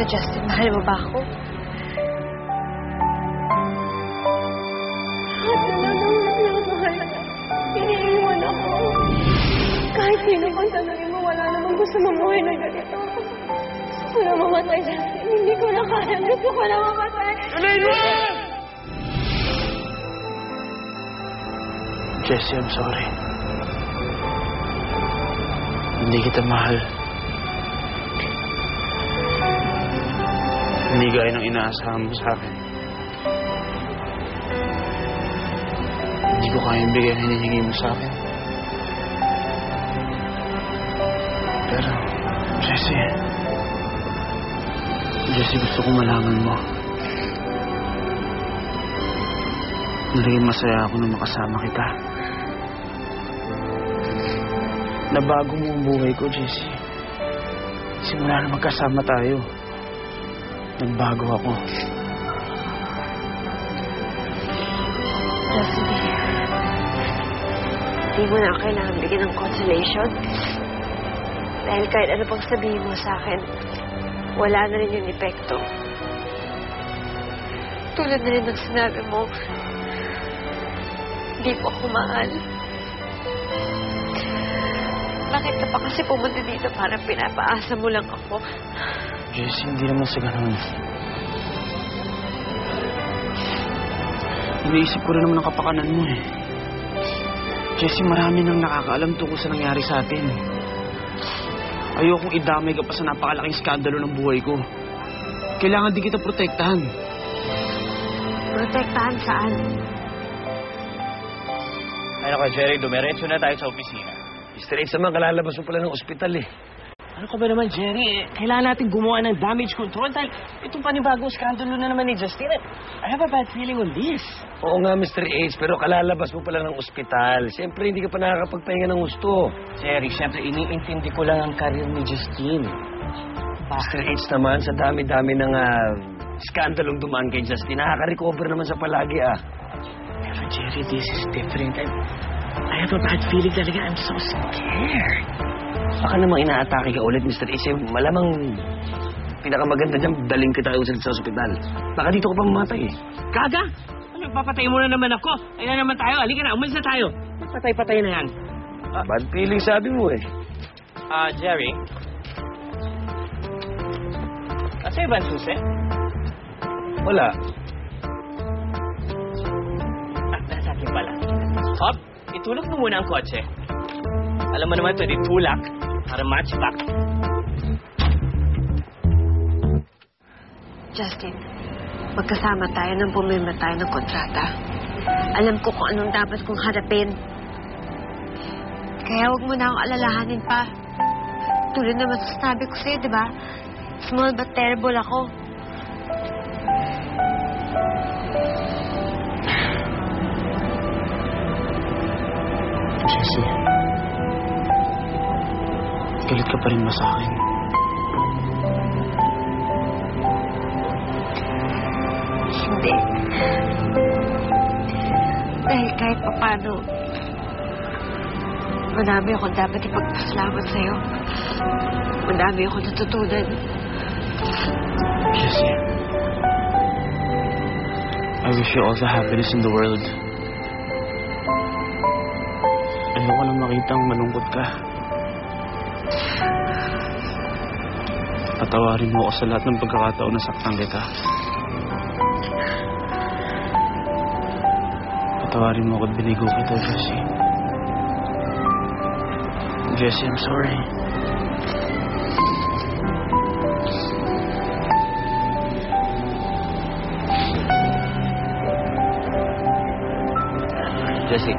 Justin, mahal mo ba ako? Mahal. Iniiwan ako. Kahit sino pang tanongin mo, wala namang gusto mamuhay na ganito. Gusto ko na mamatay, Justin. Hindi ko na kaya. Gusto ko na mamatay. Jessie, I'm sorry. Hindi kita mahal. Hindi gaya ng inaasahan mo sa akin. Hindi ko kayang bigyan ang hinihingi mo sa akin. Pero, Jessie, gusto ko malaman mo. Naging masaya ako nung makasama kita. Nabago mo ang buhay ko, Jessie. Simula na magkasama tayo. Nagbago ako. Justin, hindi mo na kailangan bigyan ng consolation. Dahil kahit ano pang sabihin mo sa akin, wala na rin yung epekto. Tulad na rin ng sinabi mo, hindi mo ako mahal. Bakit ka pa kasi pumunta dito para pinapaasa mo lang ako? Jessie, hindi naman sa ganun. Iniisip ko rin naman ang kapakanan mo eh. Jessie, marami nang nakakaalam tungkol sa nangyari sa atin. Ayokong idamay ka pa sa napakalaking skandalo ng buhay ko. Kailangan din kita protektahan. Protektahan saan? Ano ka, Jerry? Dumiretso na tayo sa opisina. Mr. X naman, kalalabas mo pala ng ospital eh. Ano ka ba naman, Jerry? Kailangan natin gumawa ng damage control dahil itong panibagong skandalo na naman ni Justin. I have a bad feeling on this. Oo nga, Mr. H, pero kalalabas mo pala ng ospital. Siyempre, hindi ka pa nakakapagpahinga ng gusto. Jerry, siyempre, iniintindi ko lang ang karir ni Justin. Mr. H naman, sa dami-dami ng skandalong dumaan kay Justin, nakaka-recover naman sa palagi Pero Jerry, this is different. I have a bad feeling talaga. I'm so scared. Baka namang inaatake ka ulit, Mr. H. Malamang pinakamaganda dyan, daling kita ulit sa ospital. Baka dito ka pa mamatay eh. Gaga! Ano, papatay mo na naman ako. Ayun na naman tayo. Halika na, umalis na tayo. Patay-patay na yan. Bad feeling sabi mo eh. Jerry? Asa ba ang susi? Wala. Nasa akin pala. Hop, itulak mo muna ang kotse. Alam mo naman ito, ditulak para match back. Justin, magkasama tayo nang pumilma tayo ng kontrata. Alam ko kung anong dapat kong harapin. Kaya huwag mo na akong alalahanin pa. Tulad naman sa sinabi ko sa'yo, di ba? Small but terrible ako. Jessie, galit ka pa rin ba sa akin? Hindi. Dahil kahit papano, madami akong dapat ipagpasalamat sa'yo. Madami akong natutunan. Jessie, I wish you all the happiness in the world. Ayoko nang makitang malungkot ka. Patawarin mo ako sa lahat ng pagkakataon na saktan kita. Patawarin mo ako at binigo kita, Jessie. Jessie, I'm sorry. Jessie.